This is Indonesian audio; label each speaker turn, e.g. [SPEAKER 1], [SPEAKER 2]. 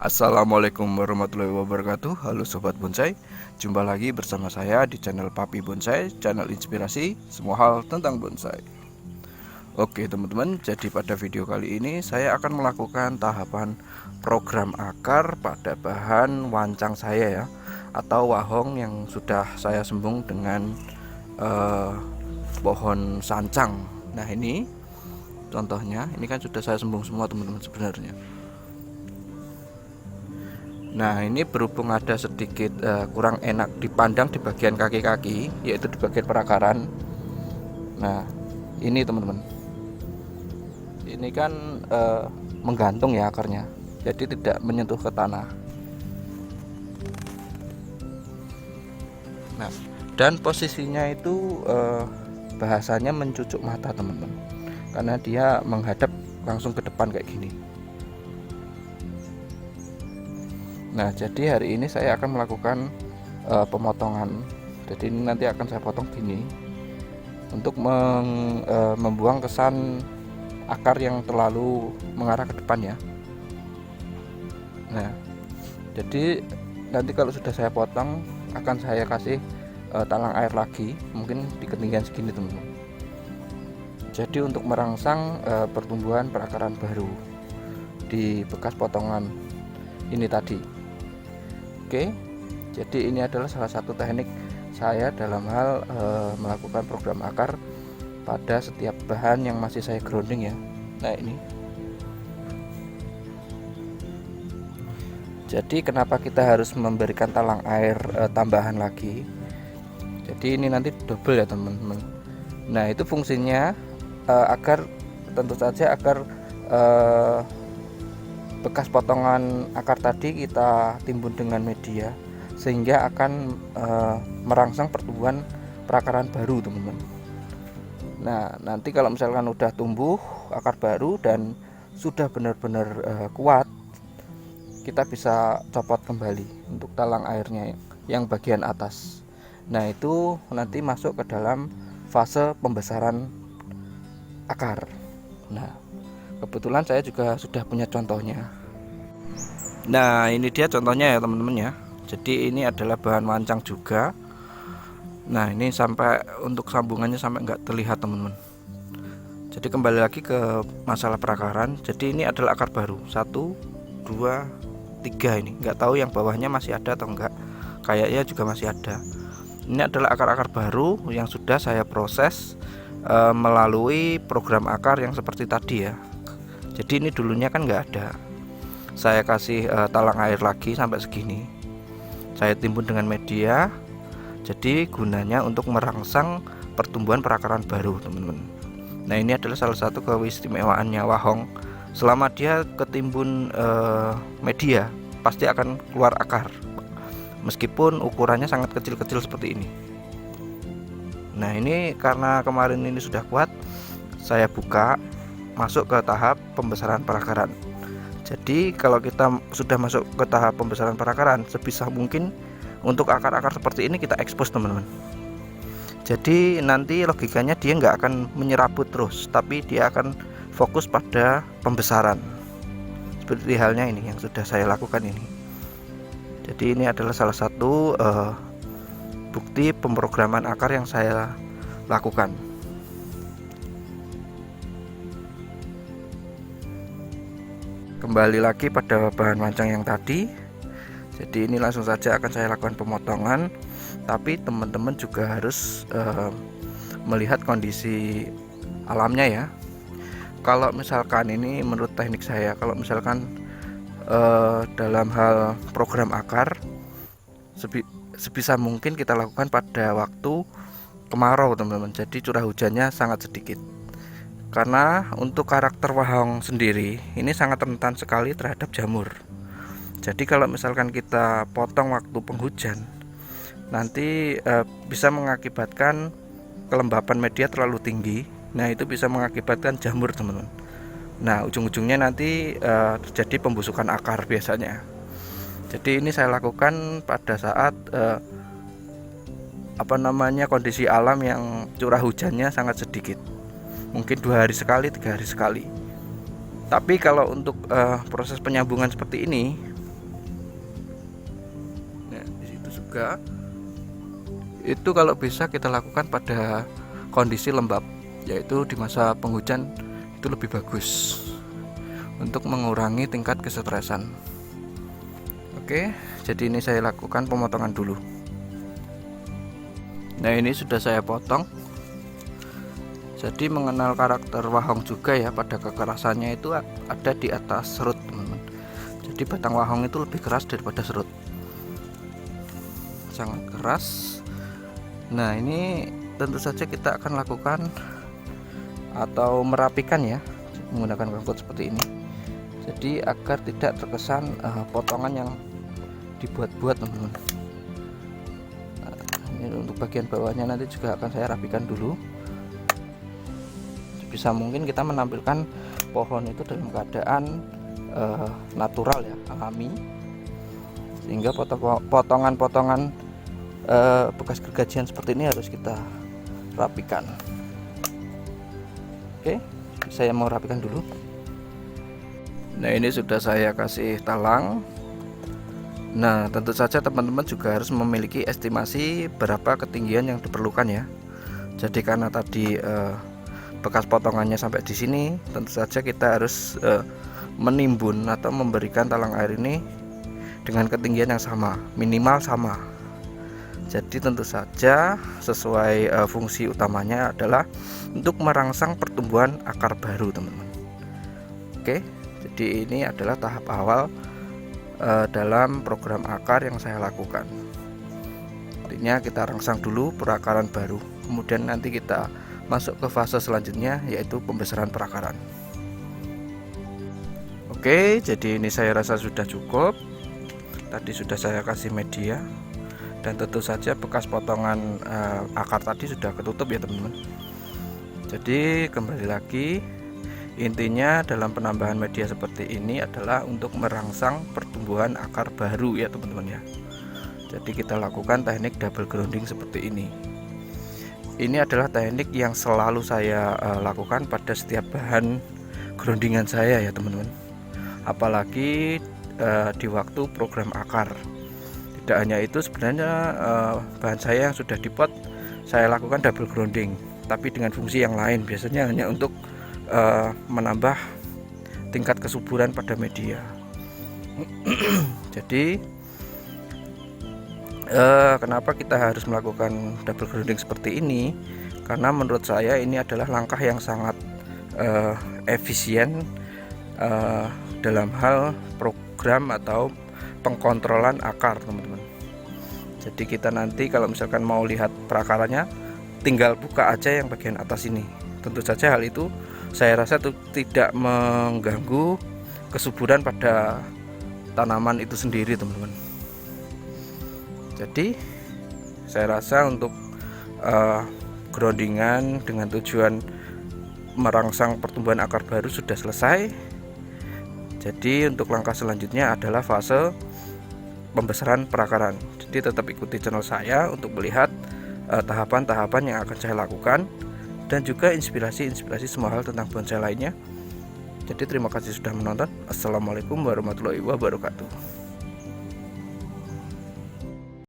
[SPEAKER 1] Assalamualaikum warahmatullahi wabarakatuh. Halo Sobat Bonsai, jumpa lagi bersama saya di channel Papi Bonsai, channel inspirasi semua hal tentang bonsai. Oke teman-teman, jadi pada video kali ini saya akan melakukan tahapan program akar pada bahan wancang saya ya, atau wahong yang sudah saya sembung dengan pohon sancang. Nah ini contohnya, ini kan sudah saya sembung semua teman-teman sebenarnya. Nah ini berhubung ada sedikit kurang enak dipandang di bagian kaki-kaki, yaitu di bagian perakaran. Nah ini teman-teman, ini kan menggantung ya akarnya, jadi tidak menyentuh ke tanah. Nah dan posisinya itu bahasanya mencucuk mata teman-teman, karena dia menghadap langsung ke depan kayak gini. Nah jadi hari ini saya akan melakukan pemotongan. Jadi ini nanti akan saya potong gini untuk membuang kesan akar yang terlalu mengarah ke depan ya. Nah jadi nanti kalau sudah saya potong akan saya kasih talang air lagi, mungkin di ketinggian segini teman-teman. Jadi untuk merangsang pertumbuhan perakaran baru di bekas potongan ini tadi. Oke, jadi ini adalah salah satu teknik saya dalam hal melakukan program akar pada setiap bahan yang masih saya grounding ya. Nah ini, jadi kenapa kita harus memberikan talang air tambahan lagi? Jadi ini nanti double ya teman-teman. Nah itu fungsinya agar tentu saja agar bekas potongan akar tadi kita timbun dengan media, sehingga akan merangsang pertumbuhan perakaran baru teman-teman. Nah nanti kalau misalkan udah tumbuh akar baru dan sudah benar-benar kuat, kita bisa copot kembali untuk talang airnya yang bagian atas. Nah itu nanti masuk ke dalam fase pembesaran akar. Nah kebetulan saya juga sudah punya contohnya. Nah ini dia contohnya ya teman-teman ya. Jadi ini adalah bahan wancang juga. Nah ini sampai untuk sambungannya sampai nggak terlihat teman-teman. Jadi kembali lagi ke masalah perakaran. Jadi ini adalah akar baru 1, 2, 3 ini. Nggak tahu yang bawahnya masih ada atau enggak. Kayaknya juga masih ada. Ini adalah akar-akar baru yang sudah saya proses melalui program akar yang seperti tadi ya. Jadi ini dulunya kan nggak ada. Saya kasih talang air lagi sampai segini. Saya timbun dengan media. Jadi gunanya untuk merangsang pertumbuhan perakaran baru teman-teman. Nah ini adalah salah satu keistimewaannya wahong. Selama dia ketimbun media, pasti akan keluar akar, meskipun ukurannya sangat kecil-kecil seperti ini. Nah ini karena kemarin ini sudah kuat, saya buka masuk ke tahap pembesaran perakaran. Jadi kalau kita sudah masuk ke tahap pembesaran perakaran, sebisa mungkin untuk akar-akar seperti ini kita expose teman-teman. Jadi nanti logikanya dia nggak akan menyerabut terus, tapi dia akan fokus pada pembesaran. Seperti halnya ini yang sudah saya lakukan ini. Jadi ini adalah salah satu bukti pemrograman akar yang saya lakukan. Kembali lagi pada bahan wancang yang tadi. Jadi ini langsung saja akan saya lakukan pemotongan, tapi teman-teman juga harus melihat kondisi alamnya ya. Kalau misalkan ini menurut teknik saya, kalau misalkan dalam hal program akar sebisa mungkin kita lakukan pada waktu kemarau teman-teman. Jadi curah hujannya sangat sedikit. Karena untuk karakter wahong sendiri ini sangat rentan sekali terhadap jamur. Jadi kalau misalkan kita potong waktu penghujan, nanti bisa mengakibatkan kelembapan media terlalu tinggi. Nah itu bisa mengakibatkan jamur teman-teman. Nah ujung-ujungnya nanti terjadi pembusukan akar biasanya. Jadi ini saya lakukan pada saat kondisi alam yang curah hujannya sangat sedikit, mungkin 2 hari sekali, 3 hari sekali. Tapi kalau untuk proses penyambungan seperti ini, juga itu kalau bisa kita lakukan pada kondisi lembab, yaitu di masa penghujan itu lebih bagus untuk mengurangi tingkat kesetresan. Oke, jadi ini saya lakukan pemotongan dulu. Nah, ini sudah saya potong. Jadi mengenal karakter wahong juga ya, pada kekerasannya itu ada di atas serut, teman-teman. Jadi batang wahong itu lebih keras daripada serut, sangat keras. Nah, ini tentu saja kita akan lakukan atau merapikan ya, menggunakan kangkut seperti ini. Jadi agar tidak terkesan potongan yang dibuat-buat, teman-teman. Nah, ini untuk bagian bawahnya nanti juga akan saya rapikan dulu. Bisa mungkin kita menampilkan pohon itu dalam keadaan natural ya, alami, sehingga potongan-potongan bekas gergajian seperti ini harus kita rapikan. Oke, saya mau rapikan dulu. Nah, ini sudah saya kasih talang. Nah, tentu saja teman-teman juga harus memiliki estimasi berapa ketinggian yang diperlukan ya. Jadi karena tadi bekas potongannya sampai di sini, tentu saja kita harus menimbun atau memberikan talang air ini dengan ketinggian yang sama, minimal sama. Jadi tentu saja sesuai fungsi utamanya adalah untuk merangsang pertumbuhan akar baru, teman-teman. Oke, jadi ini adalah tahap awal dalam program akar yang saya lakukan. Artinya kita rangsang dulu perakaran baru, kemudian nanti kita masuk ke fase selanjutnya, yaitu pembesaran perakaran. Oke, jadi ini saya rasa sudah cukup. Tadi sudah saya kasih media, dan tentu saja bekas potongan akar tadi sudah ketutup ya, teman-teman. Jadi kembali lagi, intinya dalam penambahan media seperti ini adalah untuk merangsang pertumbuhan akar baru ya, teman-teman ya. Jadi kita lakukan teknik double grounding seperti ini. Ini adalah teknik yang selalu saya lakukan pada setiap bahan groundingan saya ya, teman-teman. Apalagi di waktu program akar. Tidak hanya itu, sebenarnya bahan saya yang sudah di pot saya lakukan double grounding, tapi dengan fungsi yang lain. Biasanya hanya untuk menambah tingkat kesuburan pada media. Jadi kenapa kita harus melakukan double grounding seperti ini? Karena menurut saya ini adalah langkah yang sangat efisien dalam hal program atau pengkontrolan akar, teman-teman. Jadi kita nanti kalau misalkan mau lihat perakarannya, tinggal buka aja yang bagian atas ini. Tentu saja hal itu saya rasa tidak mengganggu kesuburan pada tanaman itu sendiri, teman-teman. Jadi saya rasa untuk groundingan dengan tujuan merangsang pertumbuhan akar baru sudah selesai. Jadi untuk langkah selanjutnya adalah fase pembesaran perakaran. Jadi tetap ikuti channel saya untuk melihat tahapan-tahapan yang akan saya lakukan, dan juga inspirasi-inspirasi semua hal tentang bonsai lainnya. Jadi terima kasih sudah menonton. Assalamualaikum warahmatullahi wabarakatuh.